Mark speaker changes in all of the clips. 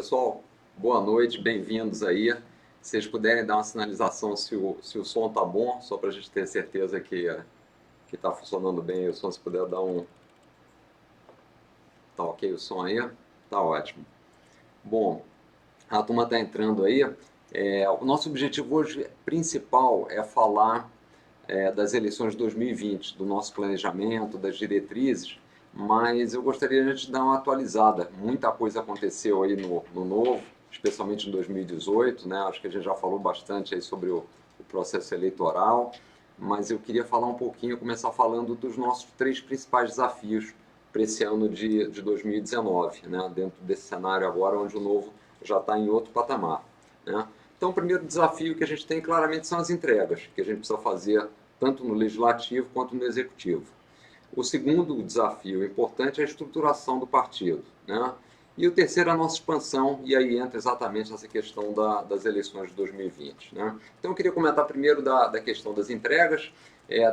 Speaker 1: Pessoal, boa noite, bem-vindos aí. Se vocês puderem dar uma sinalização se o som tá bom, só para a gente ter certeza que tá funcionando bem o som, se puder dar um... Tá ok o som aí? Tá ótimo. Bom, a turma tá entrando aí. O nosso objetivo hoje principal é falar das eleições de 2020, do nosso planejamento, das diretrizes, mas eu gostaria de a gente dar uma atualizada. Muita coisa aconteceu aí no novo, especialmente em 2018, né? Acho que a gente já falou bastante aí sobre o processo eleitoral, mas eu queria falar um pouquinho, começar falando dos nossos três principais desafios para esse ano de 2019, né? Dentro desse cenário agora, onde o novo já está em outro patamar, né? Então, o primeiro desafio que a gente tem claramente são as entregas, que a gente precisa fazer tanto no legislativo quanto no executivo. O segundo desafio importante é a estruturação do partido, né? E o terceiro é a nossa expansão, e aí entra exatamente essa questão das eleições de 2020, né? Então eu queria comentar primeiro da questão das entregas,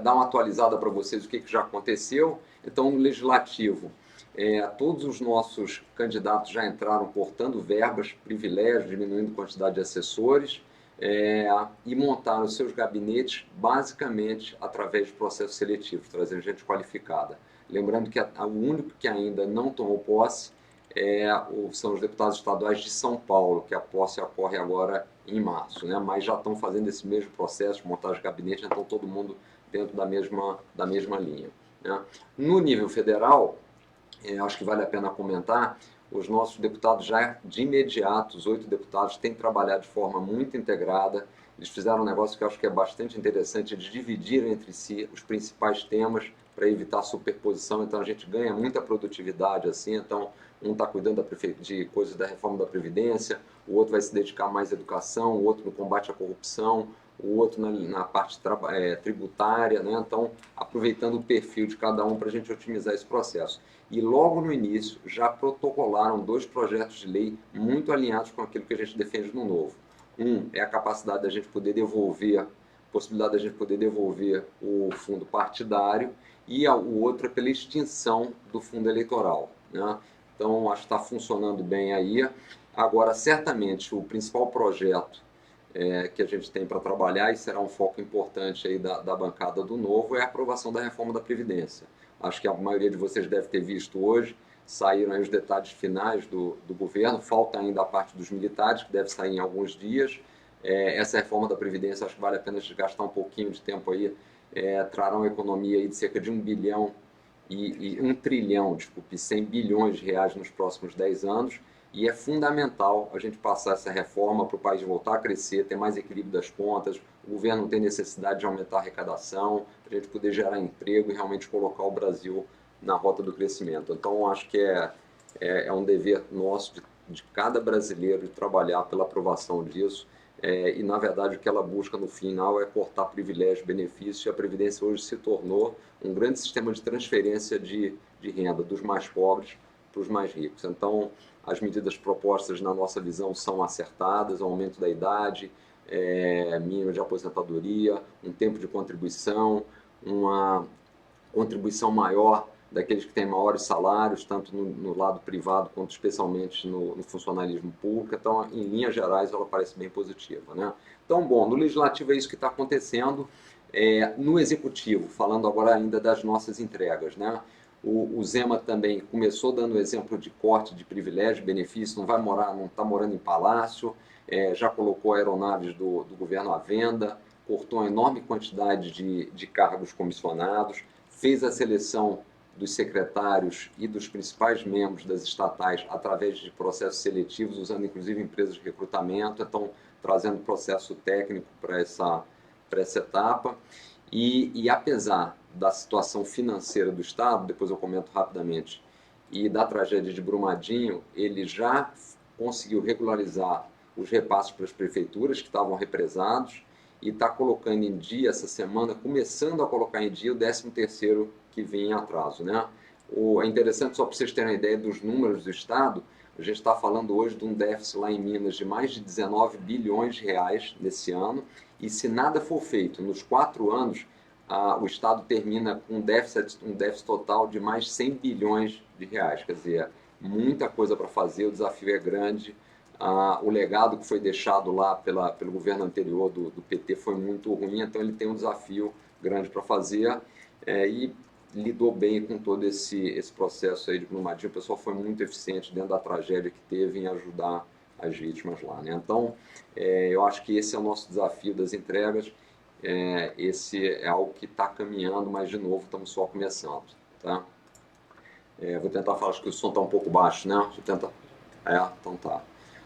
Speaker 1: dar uma atualizada para vocês o que já aconteceu. Então, no legislativo, todos os nossos candidatos já entraram cortando verbas, privilégios, diminuindo a quantidade de assessores, e montaram os seus gabinetes basicamente através de processos seletivos, trazendo gente qualificada. Lembrando que o único que ainda não tomou posse são os deputados estaduais de São Paulo, que a posse ocorre agora em março, né? Mas já estão fazendo esse mesmo processo de montagem de gabinete, então todo mundo dentro da mesma linha, né? No nível federal, acho que vale a pena comentar, os nossos deputados já de imediato, os 8 deputados, têm trabalhado de forma muito integrada. Eles fizeram um negócio que eu acho que é bastante interessante, de dividir entre si os principais temas para evitar superposição. Então a gente ganha muita produtividade assim. Então um está cuidando de coisas da reforma da Previdência, o outro vai se dedicar mais à educação, o outro no combate à corrupção, o outro na parte tributária, né? Então, aproveitando o perfil de cada um para a gente otimizar esse processo. E logo no início já protocolaram 2 projetos de lei muito alinhados com aquilo que a gente defende no novo. Um é a capacidade da gente poder devolver, possibilidade da gente poder devolver o fundo partidário, e o outro é pela extinção do fundo eleitoral, né? Então, acho que está funcionando bem aí. Agora, certamente, o principal projeto que a gente tem para trabalhar, e será um foco importante aí da bancada do Novo, é a aprovação da reforma da Previdência. Acho que a maioria de vocês deve ter visto hoje, saíram aí os detalhes finais do governo, falta ainda a parte dos militares, que deve sair em alguns dias. Essa reforma da Previdência, acho que vale a pena gastar um pouquinho de tempo aí, trará uma economia aí de cerca de 1 bilhão e 1 trilhão, desculpe, 100 bilhões de reais nos próximos 10 anos, e é fundamental a gente passar essa reforma para o país voltar a crescer, ter mais equilíbrio das contas, o governo não ter necessidade de aumentar a arrecadação, para a gente poder gerar emprego e realmente colocar o Brasil na rota do crescimento. Então, acho que é um dever nosso, de cada brasileiro, de trabalhar pela aprovação disso. E, na verdade, o que ela busca no final é cortar privilégios, benefícios, e a Previdência hoje se tornou um grande sistema de transferência de renda dos mais pobres para os mais ricos. Então, as medidas propostas, na nossa visão, são acertadas: o aumento da idade mínima de aposentadoria, um tempo de contribuição, uma contribuição maior daqueles que têm maiores salários, tanto no lado privado quanto especialmente no funcionalismo público. Então, em linhas gerais, ela parece bem positiva, né? Então, bom, no legislativo é isso que está acontecendo. No executivo, falando agora ainda das nossas entregas, né? O Zema também começou dando exemplo de corte de privilégio, benefício, não está morando em palácio, já colocou aeronaves do governo à venda, cortou uma enorme quantidade de cargos comissionados, fez a seleção dos secretários e dos principais membros das estatais através de processos seletivos, usando inclusive empresas de recrutamento, então trazendo processo técnico para essa etapa. E apesar da situação financeira do Estado, depois eu comento rapidamente, e da tragédia de Brumadinho, ele já conseguiu regularizar os repasses para as prefeituras que estavam represados, e está colocando em dia essa semana, começando a colocar em dia o 13º que vinha em atraso, né? É interessante, só para vocês terem uma ideia dos números do Estado, a gente está falando hoje de um déficit lá em Minas de mais de 19 bilhões de reais nesse ano, e se nada for feito nos 4 anos, o Estado termina com um déficit total de mais de 100 bilhões de reais. Quer dizer, muita coisa para fazer, o desafio é grande, o legado que foi deixado lá pelo governo anterior do PT foi muito ruim, então ele tem um desafio grande para fazer e lidou bem com todo esse processo aí de Brumadinho. O pessoal foi muito eficiente dentro da tragédia que teve em ajudar as vítimas lá, né? Então, eu acho que esse é o nosso desafio das entregas. Esse é algo que está caminhando, mas de novo estamos só começando, tá? Vou tentar falar, acho que o som está um pouco baixo, né? Deixa eu tentar. Então tá.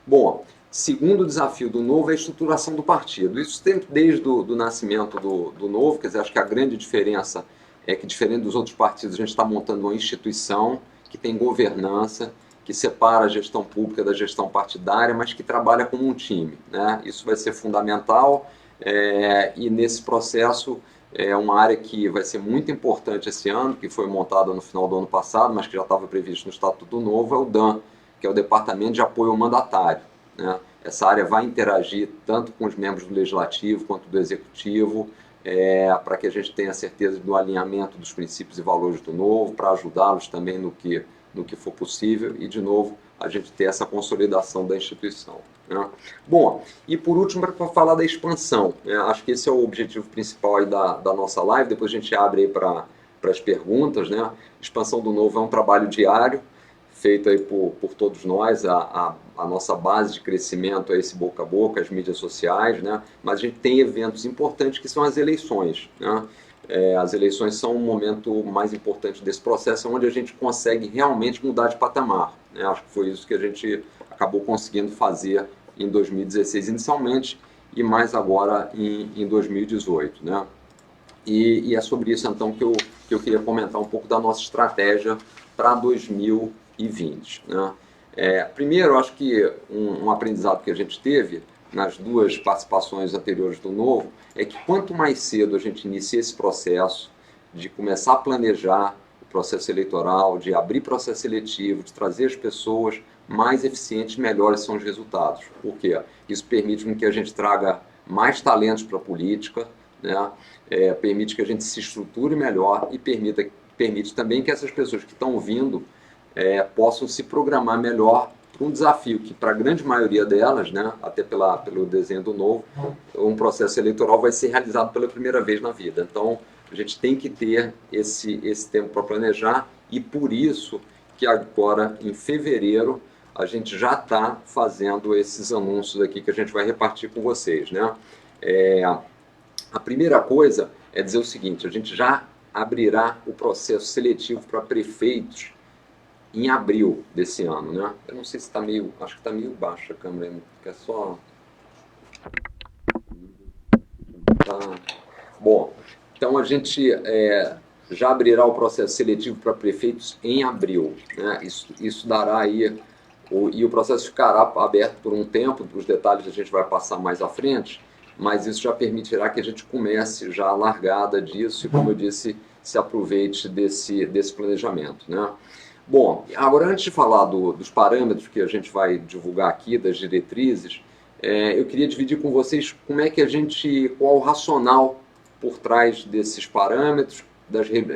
Speaker 1: Bom, segundo desafio do Novo é a estruturação do partido. Isso tem desde o nascimento do Novo, quer dizer, acho que a grande diferença é que, diferente dos outros partidos, a gente está montando uma instituição que tem governança, que separa a gestão pública da gestão partidária, mas que trabalha como um time, né? Isso vai ser fundamental e nesse processo é uma área que vai ser muito importante esse ano, que foi montada no final do ano passado, mas que já estava previsto no Estatuto Novo, é o DAN, que é o Departamento de Apoio ao Mandatário, né? Essa área vai interagir tanto com os membros do Legislativo quanto do Executivo, para que a gente tenha certeza do alinhamento dos princípios e valores do Novo, para ajudá-los também no que for possível e, de novo, a gente ter essa consolidação da instituição, né? Bom, e por último, para falar da expansão, né? Acho que esse é o objetivo principal aí da nossa live, depois a gente abre aí para as perguntas, né? Expansão do Novo é um trabalho diário, feito aí por todos nós, a nossa base de crescimento é esse boca a boca, as mídias sociais, né? Mas a gente tem eventos importantes que são as eleições, né? As eleições são um momento mais importante desse processo, onde a gente consegue realmente mudar de patamar, né? Acho que foi isso que a gente acabou conseguindo fazer em 2016 inicialmente e mais agora em 2018, né? E é sobre isso então que eu queria comentar um pouco da nossa estratégia para 2020, né? Primeiro, acho que um aprendizado que a gente teve nas duas participações anteriores do Novo é que quanto mais cedo a gente inicia esse processo de começar a planejar o processo eleitoral, de abrir processo seletivo, de trazer as pessoas, mais eficientes e melhores são os resultados. Por quê? Isso permite que a gente traga mais talentos para a política, né? Permite que a gente se estruture melhor e permite também que essas pessoas que estão vindo possam se programar melhor para um desafio que, para a grande maioria delas, né, até pelo desenho do Novo, um processo eleitoral vai ser realizado pela primeira vez na vida. Então, a gente tem que ter esse tempo para planejar e por isso que agora, em fevereiro, a gente já está fazendo esses anúncios aqui que a gente vai repartir com vocês, né? A primeira coisa é dizer o seguinte: a gente já abrirá o processo seletivo para prefeitos em abril desse ano, né? Eu não sei se está meio, acho que está meio baixa a câmera, é só... Tá. Bom, então a gente já abrirá o processo seletivo para prefeitos em abril, né? Isso dará aí, e o processo ficará aberto por um tempo, os detalhes a gente vai passar mais à frente, mas isso já permitirá que a gente comece já a largada disso e, como eu disse, se aproveite desse planejamento, né? Bom, agora antes de falar dos parâmetros que a gente vai divulgar aqui, das diretrizes, eu queria dividir com vocês qual o racional por trás desses parâmetros,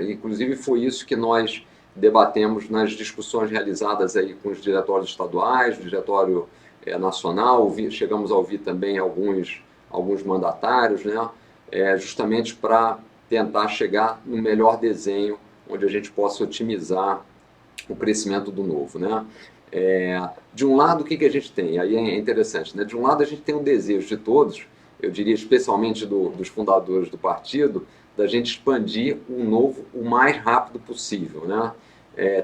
Speaker 1: inclusive foi isso que nós debatemos nas discussões realizadas aí com os diretórios estaduais, o diretório nacional, chegamos a ouvir também alguns mandatários, né? Justamente para tentar chegar no melhor desenho, onde a gente possa otimizar o crescimento do Novo, né? De um lado, o que a gente tem? Aí é interessante, né? De um lado, a gente tem o desejo de todos, eu diria especialmente dos fundadores do partido, da gente expandir o Novo o mais rápido possível, né?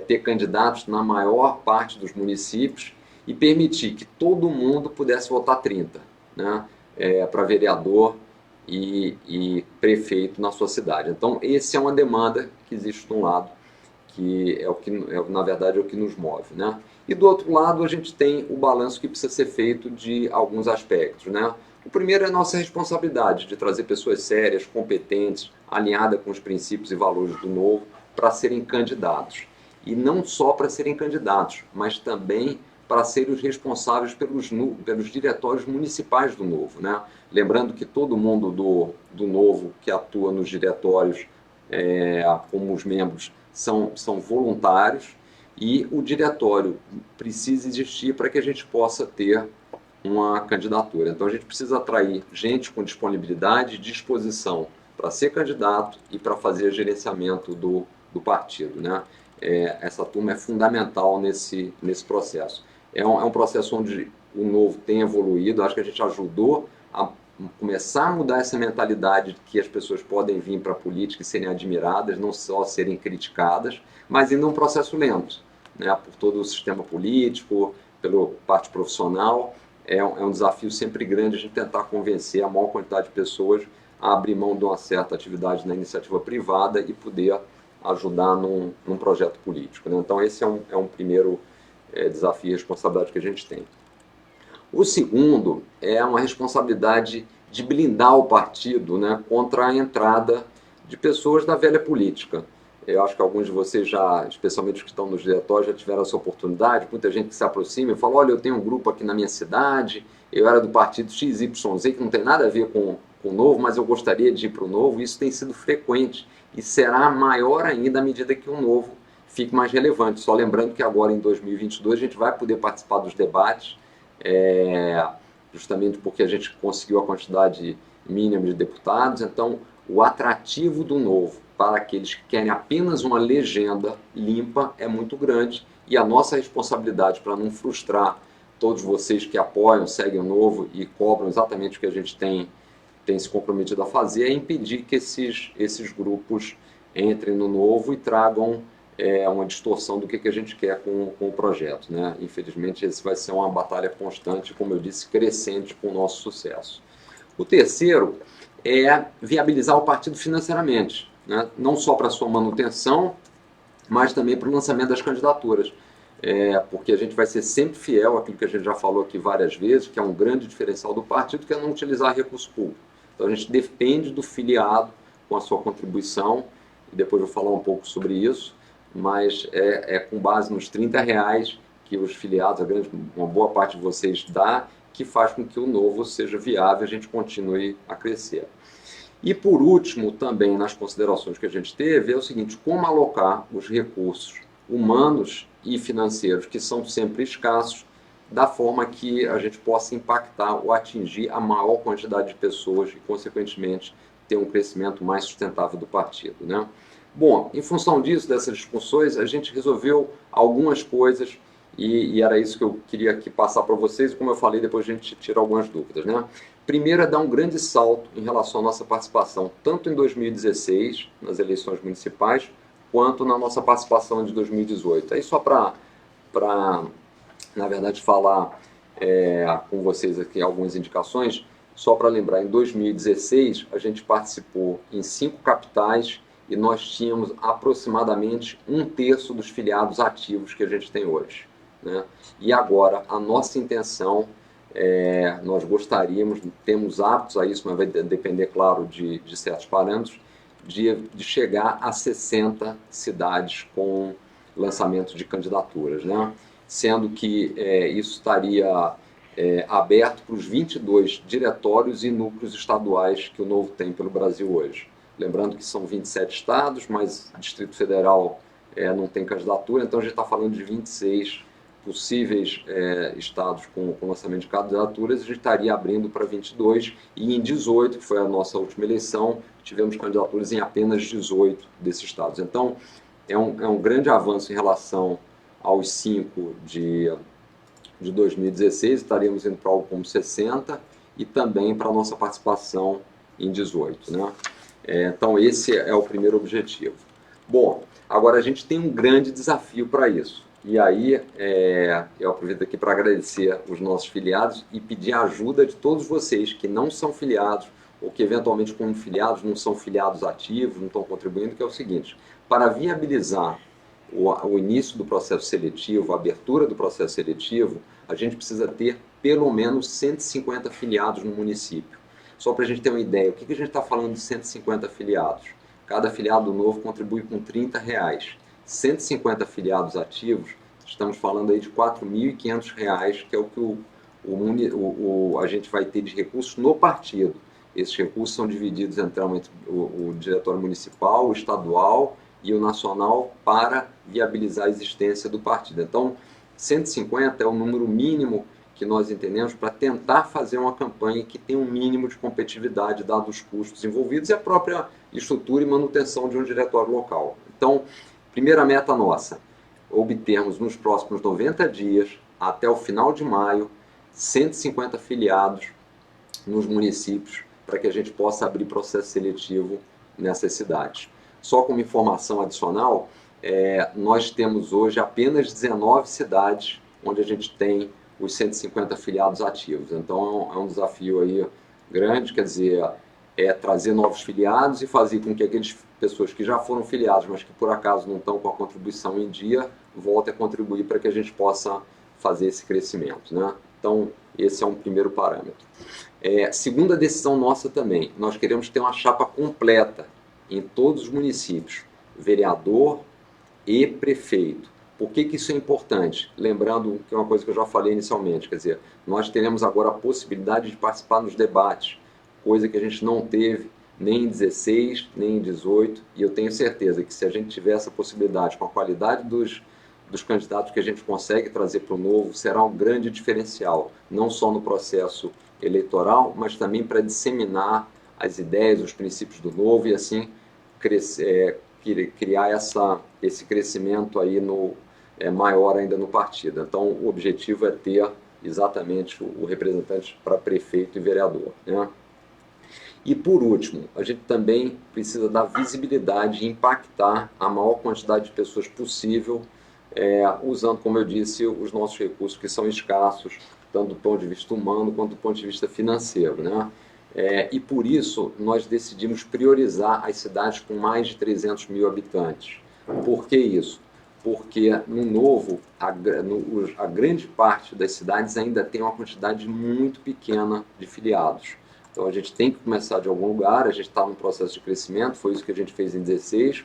Speaker 1: Ter candidatos na maior parte dos municípios e permitir que todo mundo pudesse votar 30, né? Para vereador e prefeito na sua cidade. Então, essa é uma demanda que existe de um lado, que na verdade é o que nos move, né? E do outro lado a gente tem o balanço que precisa ser feito de alguns aspectos, né? O primeiro é a nossa responsabilidade de trazer pessoas sérias, competentes, alinhadas com os princípios e valores do Novo para serem candidatos. E não só para serem candidatos, mas também para serem os responsáveis pelos diretórios municipais do Novo, né? Lembrando que todo mundo do Novo que atua nos diretórios como os membros são voluntários e o diretório precisa existir para que a gente possa ter uma candidatura. Então a gente precisa atrair gente com disponibilidade e disposição para ser candidato e para fazer gerenciamento do partido, né? Essa turma é fundamental nesse processo. É um processo onde o Novo tem evoluído, acho que a gente ajudou a começar a mudar essa mentalidade de que as pessoas podem vir para a política e serem admiradas, não só serem criticadas, mas ainda é um processo lento, né? Por todo o sistema político, pela parte profissional, é um desafio sempre grande a gente tentar convencer a maior quantidade de pessoas a abrir mão de uma certa atividade na iniciativa privada e poder ajudar num projeto político, né? Então esse é um primeiro desafio e responsabilidade que a gente tem. O segundo é uma responsabilidade de blindar o partido, né, contra a entrada de pessoas da velha política. Eu acho que alguns de vocês já, especialmente os que estão nos diretórios, já tiveram essa oportunidade. Muita gente que se aproxima e fala, olha, eu tenho um grupo aqui na minha cidade, eu era do partido XYZ, que não tem nada a ver com o Novo, mas eu gostaria de ir para o Novo. Isso tem sido frequente e será maior ainda à medida que o Novo fique mais relevante. Só lembrando que agora, em 2022, a gente vai poder participar dos debates, justamente porque a gente conseguiu a quantidade mínima de deputados. Então, o atrativo do Novo para aqueles que querem apenas uma legenda limpa é muito grande, e a nossa responsabilidade para não frustrar todos vocês que apoiam, seguem o Novo e cobram exatamente o que a gente tem se comprometido a fazer, é impedir que esses grupos entrem no Novo e tragam uma distorção do que a gente quer com o projeto, né? Infelizmente, esse vai ser uma batalha constante, como eu disse, crescente com o nosso sucesso. O terceiro é viabilizar o partido financeiramente, né? Não só para a sua manutenção, mas também para o lançamento das candidaturas. Porque a gente vai ser sempre fiel àquilo que a gente já falou aqui várias vezes, que é um grande diferencial do partido, que é não utilizar recurso público. Então a gente depende do filiado com a sua contribuição, e depois eu vou falar um pouco sobre isso, mas com base nos R$30 que os filiados, uma boa parte de vocês dá, que faz com que o Novo seja viável e a gente continue a crescer. E por último, também nas considerações que a gente teve, é o seguinte, como alocar os recursos humanos e financeiros, que são sempre escassos, da forma que a gente possa impactar ou atingir a maior quantidade de pessoas e, consequentemente, ter um crescimento mais sustentável do partido, né? Bom, em função disso, dessas discussões, a gente resolveu algumas coisas e era isso que eu queria aqui passar para vocês, e como eu falei, depois a gente tira algumas dúvidas, né? Primeiro é dar um grande salto em relação à nossa participação, tanto em 2016, nas eleições municipais, quanto na nossa participação de 2018. Aí só para na verdade, falar com vocês aqui algumas indicações, só para lembrar, em 2016 a gente participou em 5 capitais e nós tínhamos aproximadamente 1/3 dos filiados ativos que a gente tem hoje, né? E agora, a nossa intenção, nós gostaríamos, temos aptos a isso, mas vai depender, claro, de certos parâmetros, de chegar a 60 cidades com lançamento de candidaturas, né? Sendo que isso estaria aberto para os 22 diretórios e núcleos estaduais que o Novo tem pelo Brasil hoje. Lembrando que são 27 estados, mas Distrito Federal não tem candidatura, então a gente está falando de 26 possíveis estados com lançamento de candidaturas, a gente estaria abrindo para 22, e em 18, que foi a nossa última eleição, tivemos candidaturas em apenas 18 desses estados. Então, é um grande avanço em relação aos 5 de 2016, estaríamos indo para algo como 60, e também para a nossa participação em 18, né? Então esse é o primeiro objetivo. Bom, agora a gente tem um grande desafio para isso, e aí eu aproveito aqui para agradecer os nossos filiados e pedir a ajuda de todos vocês que não são filiados, ou que eventualmente como filiados não são filiados ativos, não estão contribuindo, que é o seguinte: para viabilizar o início do processo seletivo, a abertura do processo seletivo, a gente precisa ter pelo menos 150 filiados no município. Só para a gente ter uma ideia, o que a gente está falando de 150 filiados? Cada filiado novo contribui com R$30. 150 filiados ativos, estamos falando aí de R$4.500, que é o que a gente vai ter de recursos no partido. Esses recursos são divididos entre o diretório municipal, o estadual e o nacional para viabilizar a existência do partido. Então, 150 é o número mínimo que nós entendemos para tentar fazer uma campanha que tenha um mínimo de competitividade, dados os custos envolvidos e a própria estrutura e manutenção de um diretório local. Então, primeira meta nossa, obtermos nos próximos 90 dias, até o final de maio, 150 filiados nos municípios para que a gente possa abrir processo seletivo nessas cidades. Só como informação adicional, nós temos hoje apenas 19 cidades onde a gente tem os 150 filiados ativos. Então é um desafio aí grande, quer dizer, trazer novos filiados e fazer com que aquelas pessoas que já foram filiadas, mas que por acaso não estão com a contribuição em dia, voltem a contribuir para que a gente possa fazer esse crescimento, né? Então, esse é um primeiro parâmetro. Segunda decisão nossa também, nós queremos ter uma chapa completa em todos os municípios, vereador e prefeito. Por que isso é importante? Lembrando que é uma coisa que eu já falei inicialmente, quer dizer, nós teremos agora a possibilidade de participar nos debates, coisa que a gente não teve nem em 16, nem em 18, e eu tenho certeza que se a gente tiver essa possibilidade com a qualidade dos candidatos que a gente consegue trazer para o Novo, será um grande diferencial, não só no processo eleitoral, mas também para disseminar as ideias, os princípios do Novo e assim criar esse crescimento aí maior ainda no partido. Então, o objetivo é ter exatamente o representante para prefeito e vereador, né? E por último, a gente também precisa dar visibilidade e impactar a maior quantidade de pessoas possível, usando, como eu disse, os nossos recursos que são escassos, tanto do ponto de vista humano quanto do ponto de vista financeiro, né? E por isso nós decidimos priorizar as cidades com mais de 300 mil habitantes. Por que isso? Porque no Novo, a grande parte das cidades ainda tem uma quantidade muito pequena de filiados. Então a gente tem que começar de algum lugar, a gente está num processo de crescimento, foi isso que a gente fez em 16,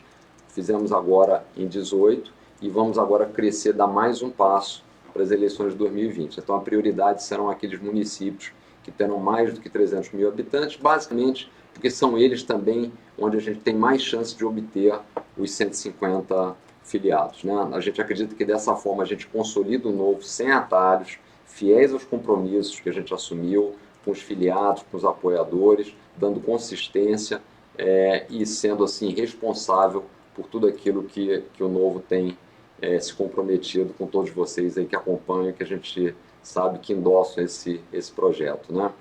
Speaker 1: fizemos agora em 18 e vamos agora crescer, dar mais um passo para as eleições de 2020. Então a prioridade serão aqueles municípios que terão mais do que 300 mil habitantes, basicamente porque são eles também onde a gente tem mais chance de obter os 150 filiados, né? A gente acredita que dessa forma a gente consolida o Novo sem atalhos, fiéis aos compromissos que a gente assumiu, com os filiados, com os apoiadores, dando consistência e sendo assim responsável por tudo aquilo que o Novo tem se comprometido com todos vocês aí que acompanham, que a gente sabe que endossam esse projeto, né?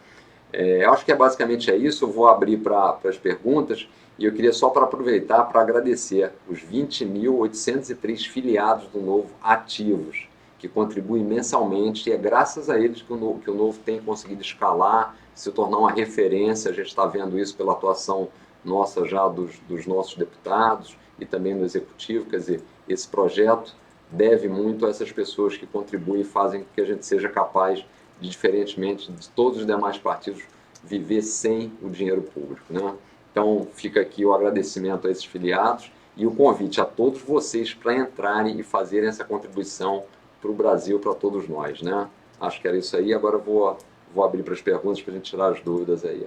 Speaker 1: Eu acho que basicamente isso. Eu vou abrir para as perguntas e eu queria só para aproveitar para agradecer os 20.803 filiados do Novo ativos, que contribuem mensalmente, e é graças a eles que o Novo tem conseguido escalar, se tornar uma referência. A gente está vendo isso pela atuação nossa já dos nossos deputados e também no Executivo. Quer dizer, esse projeto deve muito a essas pessoas que contribuem e fazem com que a gente seja capaz de, diferentemente de todos os demais partidos, viver sem o dinheiro público, né? Então, fica aqui o agradecimento a esses filiados e o convite a todos vocês para entrarem e fazerem essa contribuição para o Brasil, para todos nós, né? Acho que era isso aí. Agora eu vou abrir para as perguntas para a gente tirar as dúvidas aí.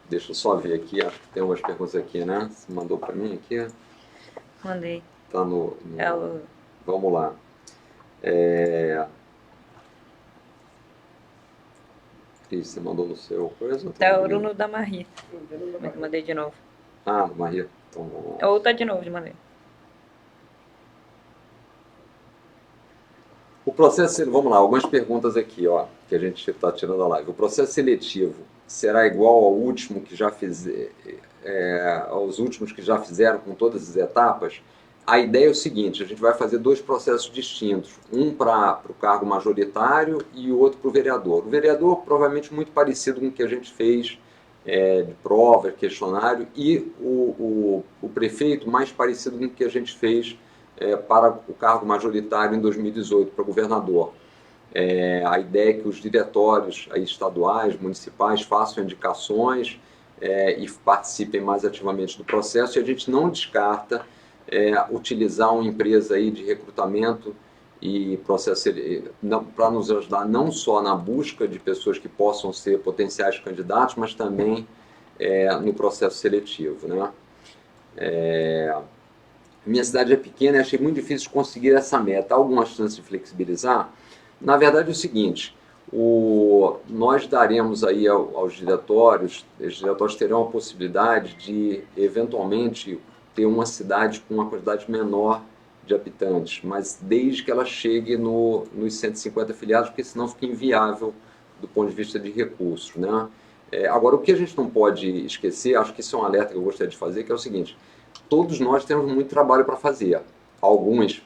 Speaker 1: Deixa eu só ver aqui, acho que tem umas perguntas aqui, né? Você mandou para mim aqui?
Speaker 2: Mandei.
Speaker 1: Tá Vamos lá. Cris, você mandou no seu coisa?
Speaker 2: Tá o Bruno da Maria. Mas eu mandei de novo.
Speaker 1: Ah, Maria. Então vamos lá.
Speaker 2: Ou tá de novo, de mandei.
Speaker 1: O processo, vamos lá, algumas perguntas aqui, ó, que a gente está tirando da live. O processo seletivo será igual ao último que já aos últimos que já fizeram com todas as etapas? A ideia é o seguinte: a gente vai fazer dois processos distintos, um para o cargo majoritário e o outro para o vereador. O vereador provavelmente muito parecido com o que a gente fez de prova, questionário, e o prefeito mais parecido com o que a gente fez para o cargo majoritário em 2018, para governador. A ideia é que os diretórios estaduais, municipais, façam indicações e participem mais ativamente do processo, e a gente não descarta utilizar uma empresa aí de recrutamento e processo para nos ajudar não só na busca de pessoas que possam ser potenciais candidatos, mas também no processo seletivo, né? Minha cidade é pequena e achei muito difícil conseguir essa meta. Há alguma chance de flexibilizar? Na verdade é o seguinte, nós daremos aí aos diretórios, os diretórios terão a possibilidade de, eventualmente, ter uma cidade com uma quantidade menor de habitantes, mas desde que ela chegue nos 150 filiados, porque senão fica inviável do ponto de vista de recursos, né? Agora, o que a gente não pode esquecer, acho que isso é um alerta que eu gostaria de fazer, que é o seguinte, todos nós temos muito trabalho para fazer, alguns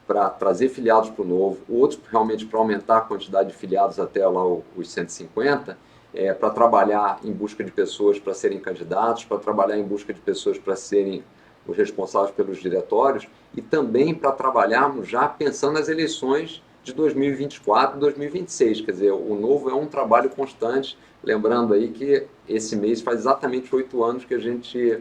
Speaker 1: para trazer filiados para o novo, outros realmente para aumentar a quantidade de filiados até lá os 150, para trabalhar em busca de pessoas para serem candidatos, para trabalhar em busca de pessoas para serem os responsáveis pelos diretórios e também para trabalharmos já pensando nas eleições de 2024 e 2026. Quer dizer, o novo é um trabalho constante, lembrando aí que esse mês faz exatamente 8 anos que a gente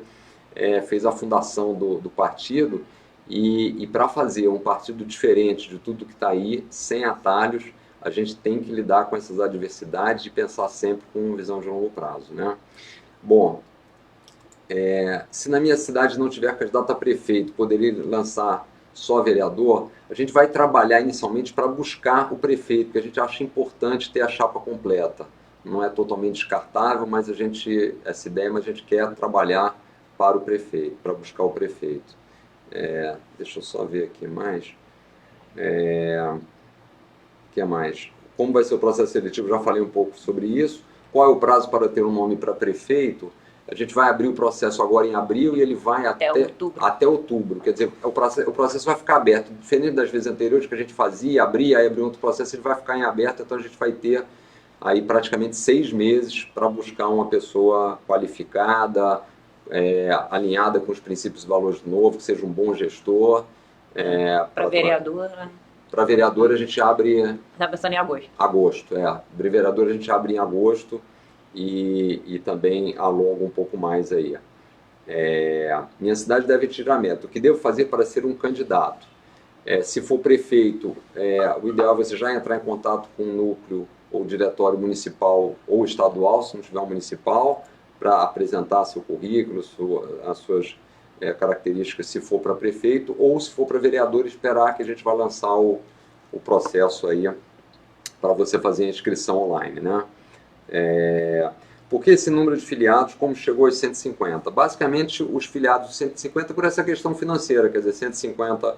Speaker 1: fez a fundação do partido. E para fazer um partido diferente de tudo que está aí, sem atalhos, a gente tem que lidar com essas adversidades e pensar sempre com visão de longo prazo, né? Bom, se na minha cidade não tiver candidato a prefeito, poderia lançar só vereador, a gente vai trabalhar inicialmente para buscar o prefeito, porque a gente acha importante ter a chapa completa. Não é totalmente descartável, mas essa ideia, mas a gente quer trabalhar para o prefeito, para buscar o prefeito. Deixa eu só ver aqui mais. O que mais? Como vai ser o processo seletivo? Já falei um pouco sobre isso. Qual é o prazo para ter um nome para prefeito? A gente vai abrir o processo agora em abril e ele vai até outubro. Quer dizer, o processo vai ficar aberto. Diferente das vezes anteriores que a gente fazia, abria, aí abria outro processo, ele vai ficar em aberto, então a gente vai ter aí praticamente 6 meses para buscar uma pessoa qualificada, alinhada com os princípios e valores do novo, que seja um bom gestor.
Speaker 2: Para vereador, né?
Speaker 1: Para vereador a gente abre...
Speaker 2: Está pensando em agosto.
Speaker 1: Agosto, Para vereador a gente abre em agosto e também alonga um pouco mais aí. Minha cidade deve tirar meta. O que devo fazer para ser um candidato? Se for prefeito, o ideal é você já entrar em contato com o núcleo ou diretório municipal ou estadual, se não tiver um municipal, para apresentar seu currículo, as suas características, se for para prefeito, ou se for para vereador, esperar que a gente vai lançar o processo aí para você fazer a inscrição online, né? Por que esse número de filiados, como chegou aos 150? Basicamente, os filiados de 150 por essa questão financeira, quer dizer, 150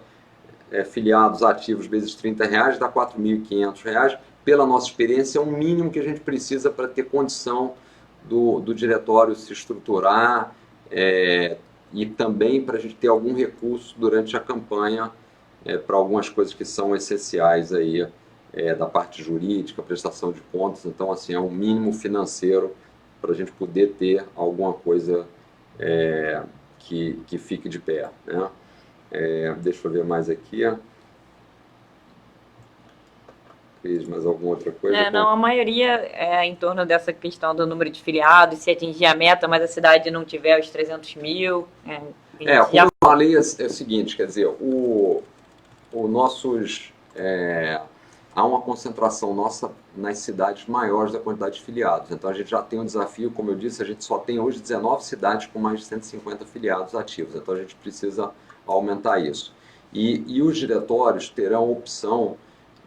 Speaker 1: filiados ativos vezes R$30 dá R$4.500. Pela nossa experiência, é o mínimo que a gente precisa para ter condição do diretório se estruturar e também para a gente ter algum recurso durante a campanha para algumas coisas que são essenciais aí, da parte jurídica, prestação de contas. Então, assim, é um mínimo financeiro para a gente poder ter alguma coisa que fique de pé, né? Deixa eu ver mais aqui. Fez mais alguma outra coisa?
Speaker 2: Não, a maioria é em torno dessa questão do número de filiados, se atingir a meta, mas a cidade não tiver os 300 mil.
Speaker 1: Como eu falei, é o seguinte, quer dizer, há uma concentração nossa nas cidades maiores da quantidade de filiados. Então a gente já tem um desafio, como eu disse, a gente só tem hoje 19 cidades com mais de 150 filiados ativos. Então a gente precisa aumentar isso. E os diretórios terão a opção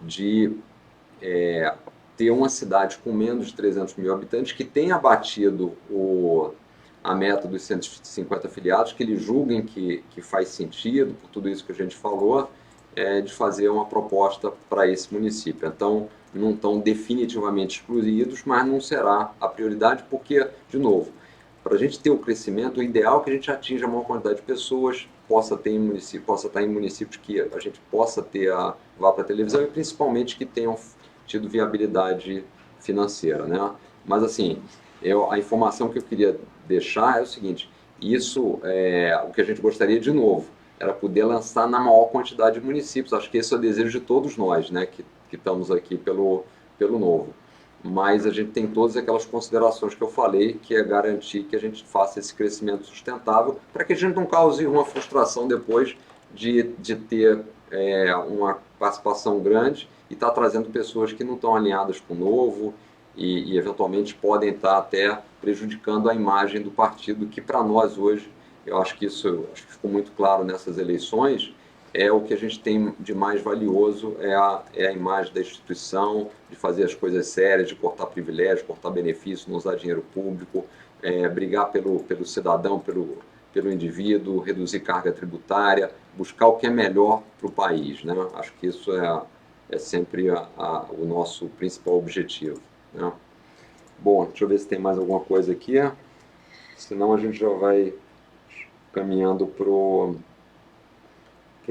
Speaker 1: de ter uma cidade com menos de 300 mil habitantes que tenha batido a meta dos 150 filiados, que eles julguem que faz sentido, por tudo isso que a gente falou, de fazer uma proposta para esse município. Então, não estão definitivamente excluídos, mas não será a prioridade, porque, de novo, para a gente ter o crescimento, o ideal é que a gente atinja a maior quantidade de pessoas, possa estar em municípios que a gente possa vá para a televisão e principalmente que tenham tido viabilidade financeira, né? Mas assim, a informação que eu queria deixar é o seguinte: isso o que a gente gostaria de novo era poder lançar na maior quantidade de municípios. Acho que esse é o desejo de todos nós, né, que estamos aqui pelo novo. Mas a gente tem todas aquelas considerações que eu falei, que é garantir que a gente faça esse crescimento sustentável, para que a gente não cause uma frustração depois de ter uma participação grande e estar trazendo pessoas que não estão alinhadas com o novo e eventualmente podem estar até prejudicando a imagem do partido, que para nós hoje, eu acho que isso ficou muito claro nessas eleições, é o que a gente tem de mais valioso, é a imagem da instituição, de fazer as coisas sérias, de cortar privilégios, cortar benefícios, não usar dinheiro público, brigar pelo cidadão, pelo indivíduo, reduzir carga tributária, buscar o que é melhor para o país, né? Acho que isso é sempre o nosso principal objetivo, né? Bom, deixa eu ver se tem mais alguma coisa aqui, senão a gente já vai caminhando para o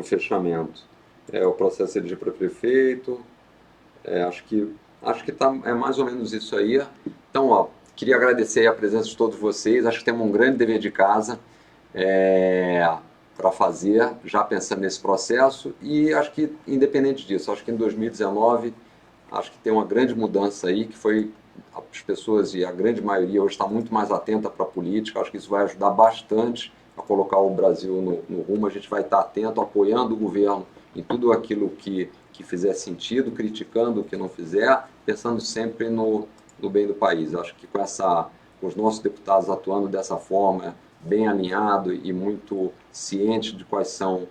Speaker 1: fechamento. O processo de eleger para prefeito, acho que é mais ou menos isso aí. Então, ó, queria agradecer a presença de todos vocês, acho que temos um grande dever de casa para fazer, já pensando nesse processo, e acho que, independente disso, acho que em 2019, acho que tem uma grande mudança aí, que foi as pessoas, e a grande maioria hoje está muito mais atenta para a política, acho que isso vai ajudar bastante a colocar o Brasil no rumo, a gente vai estar atento, apoiando o governo em tudo aquilo que fizer sentido, criticando o que não fizer, pensando sempre no bem do país. Acho que com os nossos deputados atuando dessa forma, bem alinhado e muito ciente de quais são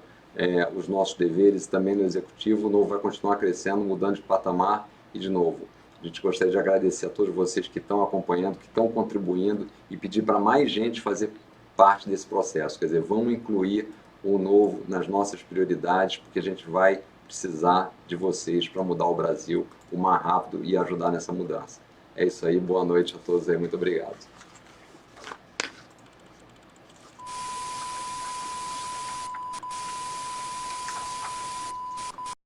Speaker 1: os nossos deveres também no Executivo, o Novo vai continuar crescendo, mudando de patamar e, de novo, a gente gostaria de agradecer a todos vocês que estão acompanhando, que estão contribuindo e pedir para mais gente fazer parte desse processo. Quer dizer, vamos incluir o Novo nas nossas prioridades, porque a gente vai precisar de vocês para mudar o Brasil o mais rápido e ajudar nessa mudança. É isso aí, boa noite a todos aí, muito obrigado.